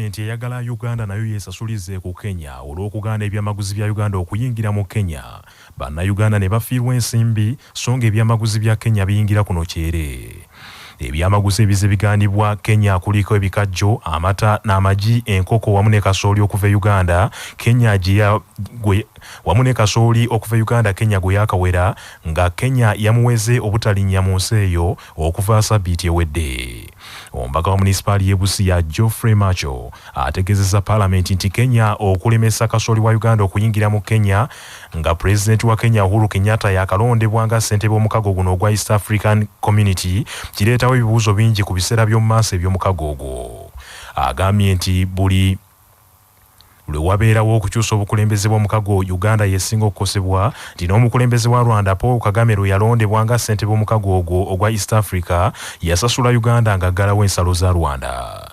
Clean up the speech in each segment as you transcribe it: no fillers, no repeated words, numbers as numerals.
Parliament eyagala Uganda nayo yesasulize ku Kenya olw'okugaana ebyamaguzi bya Uganda okuyingira mu Kenya. Bannayuganda ne bafiirwa ensimbi songa ebyamaguzi bya Kenya biyingira kuno kyere. Ebyamaguzi ebize bigaanibwa Kenya kuliko ebikajjo, amata n'amagi, enkoko wamu ne kasooli okuva Uganda. Wamu ne kasooli okuva Uganda Kenya gwe yakawera nga Kenya yamuweze obutalinnya mu nsi eyo okuva Sabbiiti ewedde. Omubaka wa munisipaali y'e Busia Geoffrey Macho ategeezezza Paalamenti nti Kenya okulemesa kasooli wa Uganda okuyingira mu Kenya nga Pulezidenti wa Kenya Uhuru Kenyatta yakalondebwa nga ssentebe w'omukago guno ogwa East African Community kireetawo ebibuuzo bingi ku biseera by'omu maaso eby'omukago ogwo. Agambye nti buli lwe wabeerawo okukyusa obukulembeze bw'omukago Uganda yesinga okukosebwa nti n'omukulembeze wa Rwanda Paul Kagame lwe yalondebwa nga ssentebe w'omukago ogwo ogwa East Africa yasasula Uganda ng'aggalawo ensalo za Rwanda.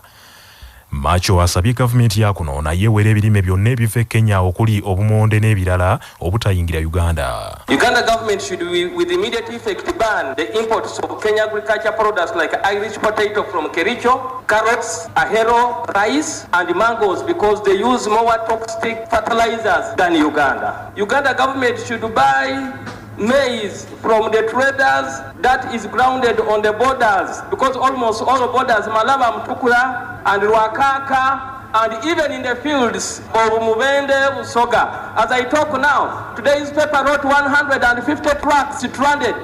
Macho asabye gavumenti ya kuno naye wera ebirime byonna ebiva Kenya okuli obumonde n'ebirala obutayingira Uganda. Uganda government should with immediate effect ban the imports of Kenya agriculture products like Irish potato from Kericho, carrots, ahero, rice and mangoes because they use more toxic fertilizers than Uganda. Uganda government should buy maize from the traders that is grounded on the borders because almost all the borders, Malaba, Mtukula and Ruakaka, and even in the fields of Mubende, Usoga. As I talk now, today's paper wrote 150 trucks stranded.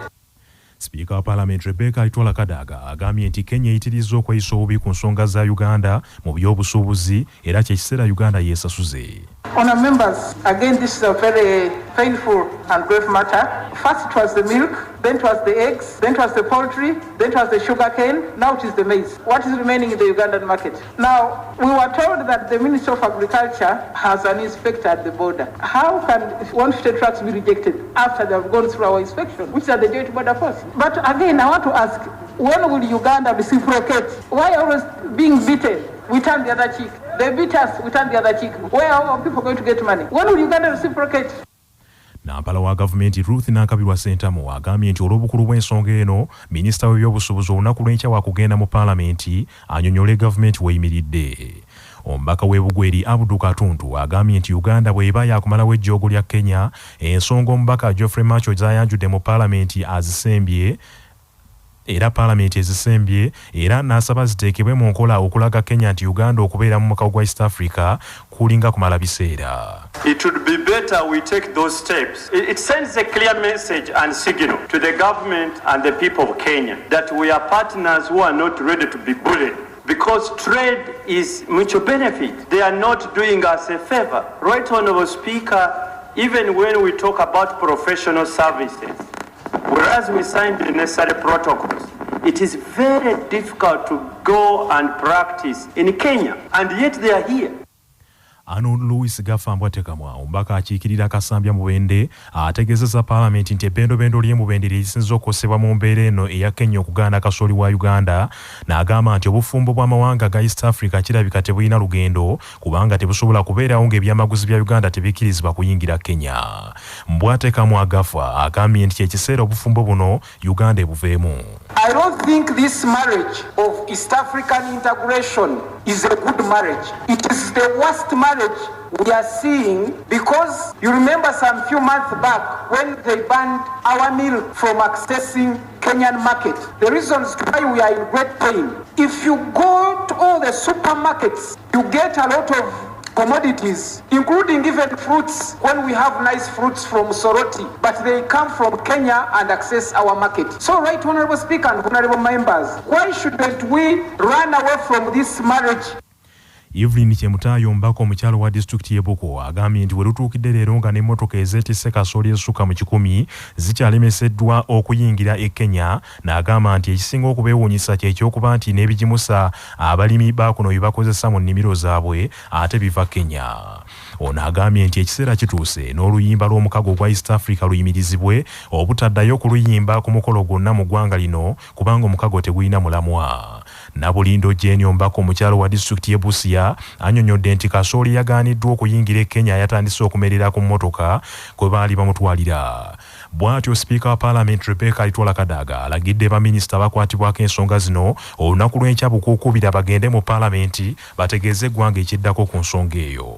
Speaker of Parliament Rebecca Itwala Kadaga agambye nti Kenya eyitirizza okweyisa obubi ku nsonga za Uganda mu by'obusuubuzi era kyekiseera Uganda yeesasuze. Honourable members, again this is a very painful and grave matter. First it was the milk, then it was the eggs, then it was the poultry, then it was the sugar cane, now it is the maize. What is remaining in the Ugandan market? Now, we were told that the Ministry of Agriculture has an inspector at the border. How can 150 trucks be rejected after they have gone through our inspection, which are the joint border force? But again, I want to ask, when will Uganda reciprocate? Why always being beaten? We turn the other cheek. They beat us, we turn the other cheek. Where are our people going to get money? When will Uganda reciprocate? Nampala wa gavumenti Ruth Nankabirwa Sentamu agambye nti olw'obukulu bw'ensonga eno minisita w'ebyobusuubuzi olunaku lw'enkya wa kugenda mu Paalamenti annyonnyole gavumenti w'eyimiridde. Omubaka w'ebugweri Abdul Katuntu agambye nti Uganda bw'eba yakumalawo ejjoogo lya Kenya ensonga omubaka Geoffrey Macho z'ayanjudde mu Paalamenti azisembye era Paalamenti ezisembye era n'asaba ziteekebwe mu nkola okulaga Kenya nti Uganda okubeera mu mukago gwa East Africa kulinga kumala biseera. It would be better we take those steps. It sends a clear message and signal to the government and the people of Kenya that we are partners who are not ready to be bullied. Because trade is mutual benefit. They are not doing us a favor. Right, Honourable Speaker, even when we talk about professional services, whereas we signed the necessary protocols, it is very difficult to go and practice in Kenya, and yet they are here. Anu Louis Gafambwa Tekamwa omubaka akiikirira Kasambya Mubende ategeezezza Paalamenti nti ebbendobendo ly'emubende lisinza okukosebwa mu mbeera eno eya Kenya okugaana kasooli wa Uganda n'agamba nti obufumbo bw'amawanga ga East Africa kirabika tebulina lugendo kubanga tebusobola kubeerawo ng'ebyamaguzi bya Uganda tebikkirizibwa kuyingira Kenya. Mbwatekamwa agafa agambye nti kyekiseera obufumbo buno Uganda ebuveemu. I don't think this marriage of East African integration is a good marriage. It is the worst marriage we are seeing because you remember some few months back when they banned our milk from accessing Kenyan market. The reasons why we are in great pain. If you go to all the supermarkets, you get a lot of commodities, including even fruits, when we have nice fruits from Soroti, but they come from Kenya and access our market. So, right, Honourable Speaker and Honourable Members, why shouldn't we run away from this marriage? Evelyn Chemutayo mbako omukyalo wa district y'Eboko agambye nti werutuukidde leero nga n'emmotoka ezeetisse kasooli ezisukka mu 100 zikyalemeseddwa okuyingira e Kenya n'agamba nti ekisinga okubeewuunyisa ky'ekyokuba nti n'ebigimusa abalimi ba kuno bye bakozesa mu nnimiro zaabwe ate biva Kenya. Ono agambye nti ekiseera kituuse n'oluyimba lw'omukago gwa East Africa luyimirizibwe obutaddayo kuluyimba ku mukolo gwonna mu ggwanga lino kubanga omukago tegulina mulamwa. Nabulindo Jeni ombako omukyalo wa district y'e Busia annyonnyodde nti kasooli yagaaniddwa okuyingira e Kenya yatandise okumerera ku mmotoka kwe baali bamutwalira. Bw'atyo Speaker wa Parliament Rebecca Alitwala Kadaga alagidde baminisita bakwatibwako ensonga zino olunaku lw'enkya bukuukubira bagende mu Parliament bategeeze eggwanga ekiddako ku nsonga eyo.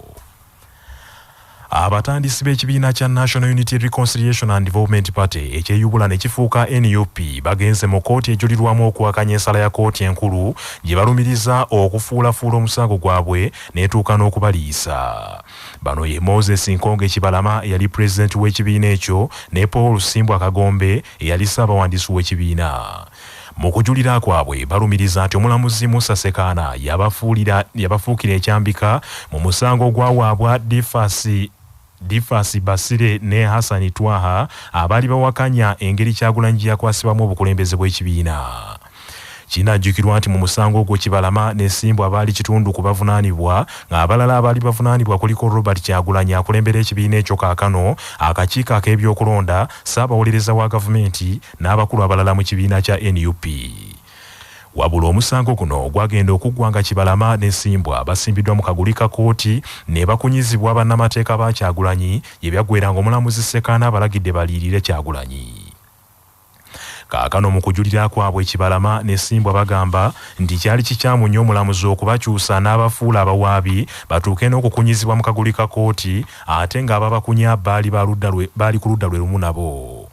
Abatandisi b'ekibiina kya National Unity Reconciliation and Development Party ekyeyubula ne kifuuka NUP bagenze mu kkooti ejulirwamu okuwakanya ensala ya kkooti enkulu gye balumiriza okufuulafuula omusango gwabwe n'etuuka n'okubaliisa. Bano ye Moses Nkonge Kibalama eyali pulezidenti w'ekibiina ekyo ne Paul Simbwa Kagombe eyali ssaabawandiisi w'ekibiina. Mu kujulira kwabwe balumiriza nti omulamuzi Musa Sekaana yabafuukira ekyambika mu musango gwawaabwa Difasi Basire ne Hassan Twaha abaali bawakanya engeri Kyagulanyi gye yakwasibwamu obukulembeze bw'ekibiina. Kinajjukirwa nti mu musango ogwo Kibalama ne Simbwa abaali kitundu ku bavunaanibwa ng'abalala abaali bavunaanibwa kuliko Robert Kyagulanyi akulembera ekibiina ekyo kaakano, akakiiko ak'ebyokulonda, ssaabawolereza wa gavumenti n'abakulu abalala mu kibiina kya NUP. Wabula omusango guno gwagenda okuggwanga Kibalama ne Simbwa basimbiddwa mu kaguli ka kkooti ne bakunyizibwa bannamateeka ba Kyagulanyi ye byaggweranga omulamuzi Sekaana abalagidde baliirire Kyagulanyi. Kaakano mu kujulira kwabwe Kibalama ne Simbwa bagamba nti kyali kikyamu nnyo omulamuzi okubakyusa n'abafuula abawaabi batuuke n'okukunyizibwa mu kaguli ka kkooti ate ng'ababakunya baali ku ludda lwe lumu nabo.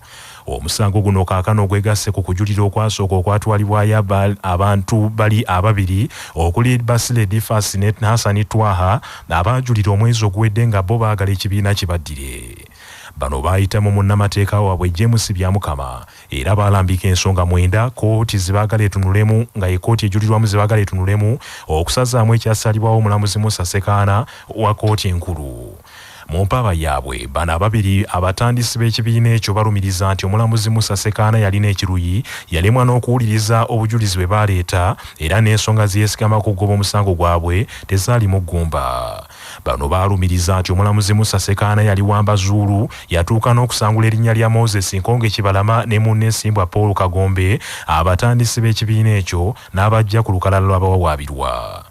Omusango guno kaakano gwegasse ku kujulira okwasooka okwatwalibwayo abantu bali ababiri okuli Basile Difasi ne Hassan Twaha abaajulira omwezi oguwedde nga bo baagala ekibiina kibaddire. Bano baayitamu munnamateeka waabwe James Byamukama era baalambika ensonga 9 kkooti zibaagala etunulemu nga ye kkooti ejulirwamu zibaagala etunulemu okusazaamu ekyasalibwawo omulamuzi Musa Sekaana wa kkooti enkulu. Mu mpaaba yaabwe bano ababiri abatandisi b'ekibiina ekyo balumiriza nti omulamuzi Musa Sekaana yalina ekiruyi, yalemwa n'okuwuliriza obujulizi bwe baaleeta era n'ensonga zeyesigama ku kugoba omusango gwabwe tezaalimu ggumba. Bano baalumiriza nti omulamuzi Musa Sekaana yali wambazuulu, yatuuka n'okusangula erinnya lya Moses Nkonge Kibalama ne munne Simbwa Paul Kagombe abatandisi b'ekibiina ekyo n'abajja ku lukalala lw'abawawaabirwa.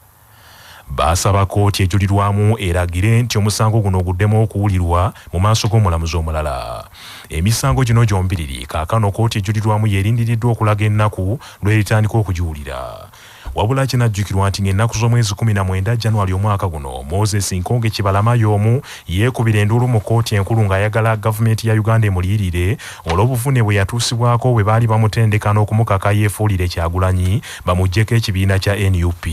Baasaba kkooti ejulirwamu eragire nti omusango guno guddemu okuwulirwa mu maaso g'omulamuzi omulala. Emisango gino gyombiriri kaakano kkooti ejulirwamu yerindiriddwa okulaga ennaku lw'eritandika okugiwulira. Wabula kinajjukirwa nti ng'ennaku z'omwezi 19 January omwaka guno Moses Nkonge Kibalama y'omu yeekubira enduulu mu kkooti enkulu ng'ayagala gavumenti ya Uganda emuliyirire olw'obuvune bwe yatuusibwako bwe baali bamutendeka n'okumukaka yeefuulire Kyagulanyi bamuggyeko ekibiina kya NUP.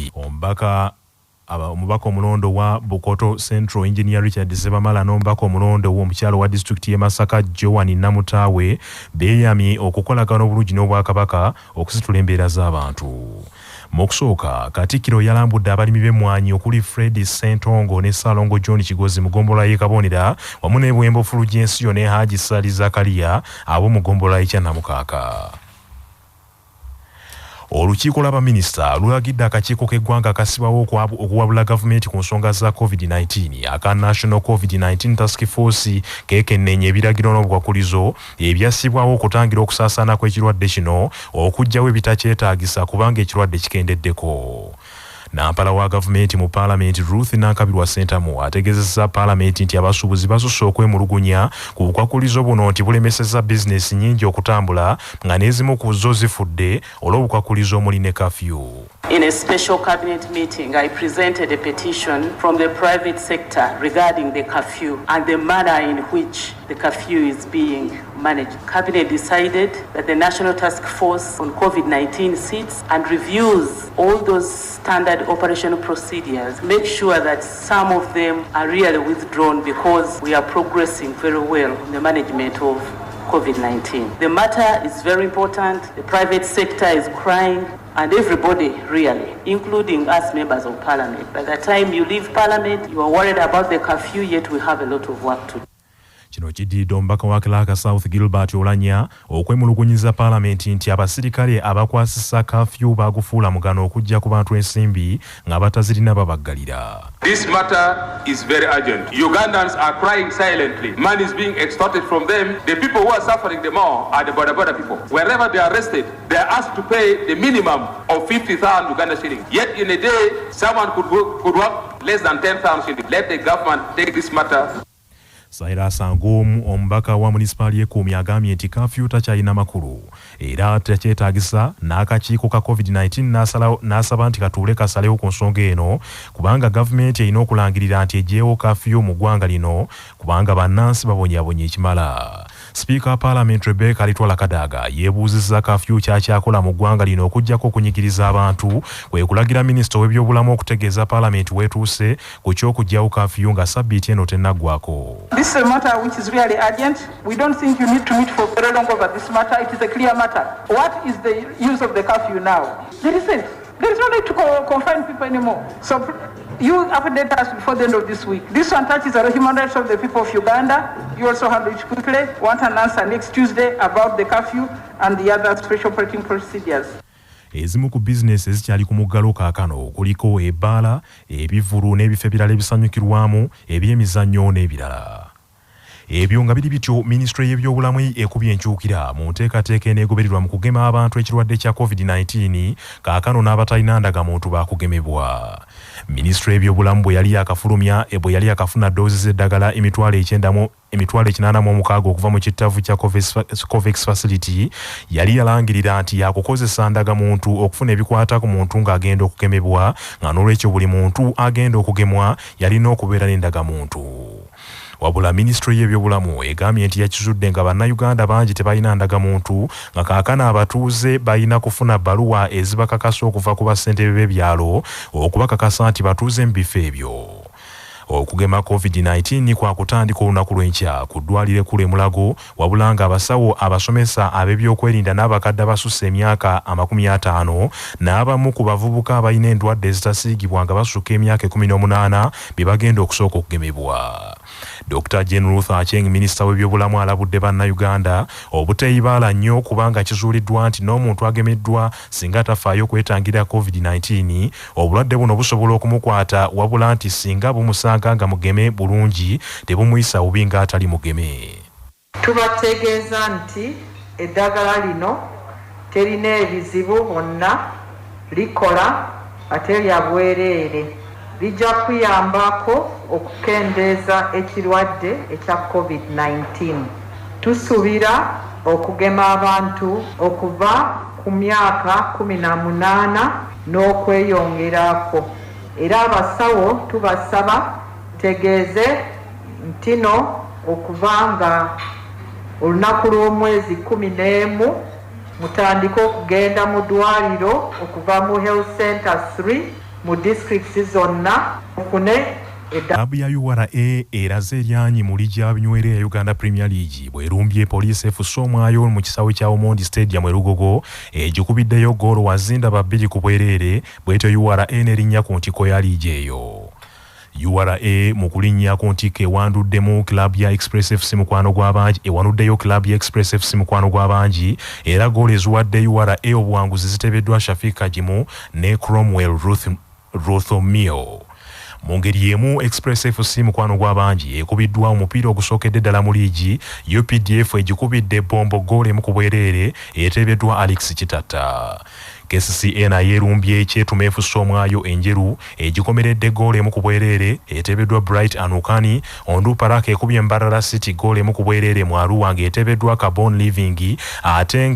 Omubaka omulondo wa Bukoto Central Engineer Richard Sebamala n'omubaka omulondo w'omukyalo wa disitulikiti y'e Masaka Joan Namutaawe beeyamye okukolagana obulungi n'Obwakabaka okusitula embeera z'abantu. Mu kusooka Katikkiro yalambudde abalimi b'emmwanyi okuli Fred Ssentongo ne Ssalongo John Kigozi mu ggombolola y'e Kabonera wamu ne Bwembo Fulugyensiyo ne Haji Sali Zakaria ab'omu ggombolola y'e Namukaaka. Olukiiko lw'abaminisita lulagidde akakiiko k'eggwanga kasibwawo okuwabula gavumenti ku nsonga za COVID-19 aka National COVID-19 Task Force keekenneenye ebiragiro n'obukwakulizo ebyassibwawo okutangira okusaasaana kw'ekirwadde kino okuggyawo ebitakyetaagisa kubanga ekirwadde kikendeddeko. Nampala wa gavumenti mu Paalamenti Ruth Nankabirwa Sentamu ategeezezza Paalamenti nti abasuubuzi basusse okwemulugunya ku bukwakulizo buno nti bulemesezza bizinesi nnyingi okutambula nga n'ezimu ku zo zifudde olw'obukwakulizo omuli ne kafyu. In a special cabinet meeting, I presented a petition from the private sector regarding the curfew and the manner in which the curfew is being managed. Cabinet decided that the National Task Force on COVID-19 sits and reviews all those standard operational procedures, make sure that some of them are really withdrawn because we are progressing very well in the management of COVID-19. The matter is very important. The private sector is crying, and everybody really, including us members of Parliament. By the time you leave Parliament, you are worried about the curfew, yet we have a lot of work to do. Kino kiddiridde omubaka wa Clark South Gilbert Olanya okwemulugunyiza Paalamenti nti abasirikale abakwasisa kafyu baagufuula mugano okujja ku bantu ensimbi nga batazirina babaggalira. This matter is very urgent. Ugandans are crying silently. Money is being extorted from them. The people who are suffering the more are the border people. Wherever they are arrested, they are asked to pay the minimum of 50,000 Uganda shillings. Yet in a day, someone could work less than 10,000 shillings. Let the government take this matter. Cyrus Angomu omubaka wa municipal y'Ekkuumi agambye nti kafyu takyalina makulu era tekyetaagisa n'akakiiko ka COVID-19 n'asaba nti katuule kasalewo ku nsonga eno kubanga gavumenti erina okulangirira nti eggyeewo kafyu mu ggwanga lino kubanga bannansi babonyaabonya ekimala. Speaker Parliament Rebecca Litwala Kadaga yeebuuzizza kafyu kyakyakola mu ggwanga lino okuggyako okunyigiriza abantu kwe kulagira minisita w'ebyobulamu okutegeeza Parliament weetuuse ku ky'okuggyawo kafyu nga sabbiiti eno tennaggwako. This is a matter which is really urgent. We don't think you need to meet for very long over this matter. It is a clear matter. What is the use of the curfew now? There isn't. There is no need to confine people anymore. So you update us before the end of this week. This one touches the human rights of the people of Uganda. You also handle it quickly. Want an answer next Tuesday about the curfew and the other special operating procedures. Ezimu ku bizinesi ezikyali ku muggalo kaakano kuliko ebbaala, ebivvulu n'ebifo ebirala ebisanyukirwamu, ebyemizannyo n'ebirala. Ebyo nga biri bityo Ministry y'ebyobulamu ekubye enkyukira mu nteekateeka eneegobererwa mu kugema abantu ekirwadde kya COVID-19 kaakano n'abatalina ndagamuntu baakugemebwa. Ministry y'ebyobulamu bwe yali yakafuna doozi z'eddagala emitwalo 86 okuva mu kittavu kya COVAX facility yali yalangirira nti yakukozesa ndagamuntu okufuna ebikwata ku muntu ng'agenda okugemebwa nga n'olwekyo buli muntu agenda okugemwa yalina okubeera n'endagamuntu. Wabula Ministry y'ebyobulamu egambye nti yakizudde nga bannayuganda bangi tebalina ndagamuntu nga kaakana abatuuze balina kufuna bbaluwa ezibakakasa okuva ku bassentebe b'ebyalo okubakakasa nti batuuze mu bifo ebyo. Okugema COVID-19 kwa kutandika olunaku lw'enkya ku ddwaliro ekkulu e Mulago wabula nga abasawo abasomesa ab'ebyokwerinda n'abakadde abasusse emyaka 50 n'abamu ku bavubuka abalina endwadde ezitasiigibwa nga basukka emyaka 18 bye bagenda okusooka okugemebwa. Dr. Jane Ruth Acheng, minisita w'ebyobulamu alabudde bannayuganda obuteeyibaala nnyo kubanga kizuuliddwa nti n'omuntu agemeddwa singa tafaayo kwetangira COVID-19 obulwadde buno busobola okumukwata wabula nti singa bumusanga nga mugeme bulungi tebumuyisa bubi ng'atali mugeme. Tubategeeza nti eddagala lino terina ebizibu bonna likola ate lya bwereere lijja kuyambako okukendeeza ekirwadde ekya COVID-19. Tusuubira okugema abantu okuva ku myaka 18 n'okweyongerako. Era abasawo tubasaba tegeeze ntino okuvanga olunaku lw'omwezi 11 mutandika okugenda mu ddwaliro okuva mu health center 3 mu districts zonna okune Klabu ya URA eraze eryanyi mu ligi y'abinywere ya Uganda Premier League bwerumbye Police FC omwayo mu kisawe kya Omondi Stadium e Rugogo egikubiddeyo goolo wazinda 2 ku bwereere bwetyo URA n'erinnya ku ntiko ya liigi eyo. URA mu kulinnya ku ntiko ewanduddemu Club ya Express FC mukwano gw'abangi ewanuddeyo Club ya Express FC mukwano gw'abangi era goolo eziwadde URA obuwanguzi zitebeddwa Shafik Kajimu ne Cromwell Ruthomio. Mu ngeri y'emu Express FC mukwano gw'abangi ekubiddwa omupiira ogusookedde ddala mu liigi UPDF egikubidde bombo goolo emu ku bwereere eteebeddwa Alex Kitata. KCCA yerumbye ekyetume FC omwayo enjeru egikomeredde goolo emu ku bwereere eteebeddwa Bright Anukani. Ondu Park ekubye Mbarara City goolo emu ku bwereere mu Arua ng'eteebeddwa Carbon Living ate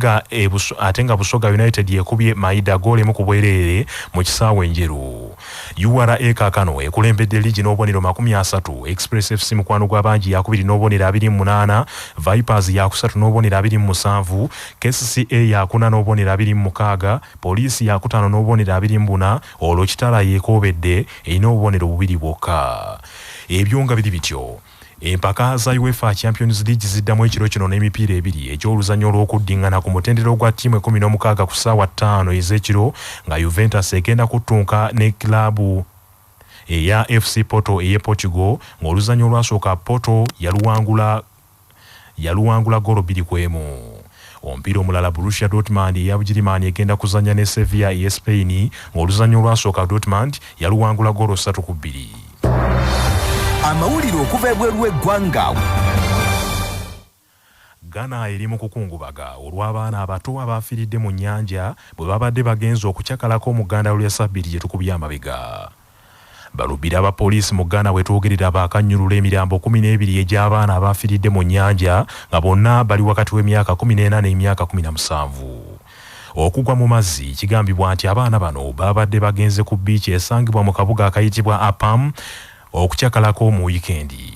nga Busoga United ekubye Maida goolo emu ku bwereere mu kisaawe enjeru. URA kaakano ekulembedde liigi n'obubonero 30. Express FC mukwano gw'abangi yakubiri n'obubonero 28. Vipers yakusatu n'obubonero 27. KCCA yakuna n'obubonero 26. Poliisi yakutaano n'obubonero 24. Olwo Kitala yeekobedde erina obubonero 2 bwokka. Ebyo nga biri bityo empaka za UEFA Champions League ziddamu ekiro kino n'emipiira 2 eky'oluzannya olw'okuddingana ku mutendero gwa ttiimu 16 ku ssaawa 5 ez'ekiro nga Juventus egenda kuttunka ne kilabu eya FC Porto eye Portugal ng'oluzannya olwasooka Porto yaluwangula goolo 2-1. Omupiira omulala Borussia Dortmund eya Bugirimani egenda kuzannya ne Sevilla eye Spain ng'oluzannya olwasooka Dortmund yaluwangula goolo 3-2. Amawulire okuva ebweru w'eggwanga. Ghana eri mu kukungubaga olw'abaana abato abaafiiridde mu nnyanja bwe babadde bagenze okukyakalako mu ggandalo lya Ssabbiiti gye tukubye amabega. balubira aba poliisi mu Uganda wetwogerera baakanyulula emirambo 12 egy'abaana abaafiiridde mu nnyanja nga bonna bali wakati w'emyaka 14 n'emyaka 17. Okugwa mu mazzi kigambibwa nti abaana bano babadde bagenze ku biici esangibwa mu kabuga akayitibwa Apam okukyakalako mu wiikendi.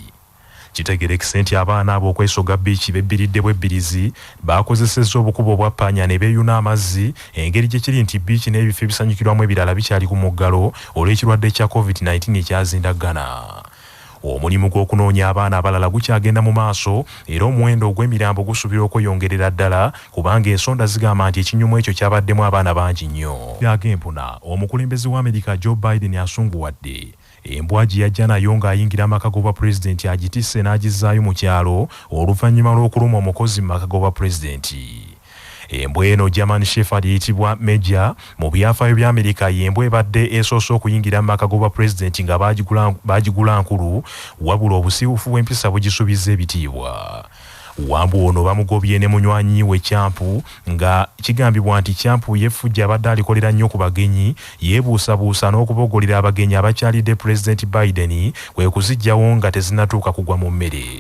Kitegerekise nti abaana abo okwesoga biici bebbiridde bwebbirizi bakozesezza obukubo obwa ppanya ne beeyuna amazzi, engeri gye kiri nti biici n'ebifo ebisanyukirwamu ebirala bikyali ku muggalo olw'ekirwadde kya COVID-19 ekyazindaggana. Omulimu gw'okunoonya abaana abalala gukyagenda mu maaso era omuwendo ogw'emirambo gusuubirwa okweyongerera ddala kubanga ensonda zigamba nti ekinyumu ekyo kyabaddemu abaana bangi nnyo. Byagempuna omukulembeze wa Amerika Joe Biden asunguwadde embwaji yajja nayo ng'ayingira amaka g'obwa pulezidenti agitisse n'agizzaayo mu kyalo oluvannyuma lw'okuluma omukozi mu maka g'obwa pulezidenti. Embwa eno German Shepherd eyitibwa Major mu byafaayo bya Amerika y'embwa ebadde esoose okuyingira mu maka g'obwa pulezidenti nga baagigula nkulu wabula obusiiwufu bw'empisa bugisuubizza ebitiibwa. Wambu ono bamugobye ne munywanyi we Kyampu nga kigambibwa nti Kyampu yeffujja abadde alikolera nnyo ku bagenyi yeebuusabuusa n'okubogolera abagenyi abakyalidde Pulezidenti Biden kwe kuzigyawo nga tezinnatuuka kugwa mu mmere.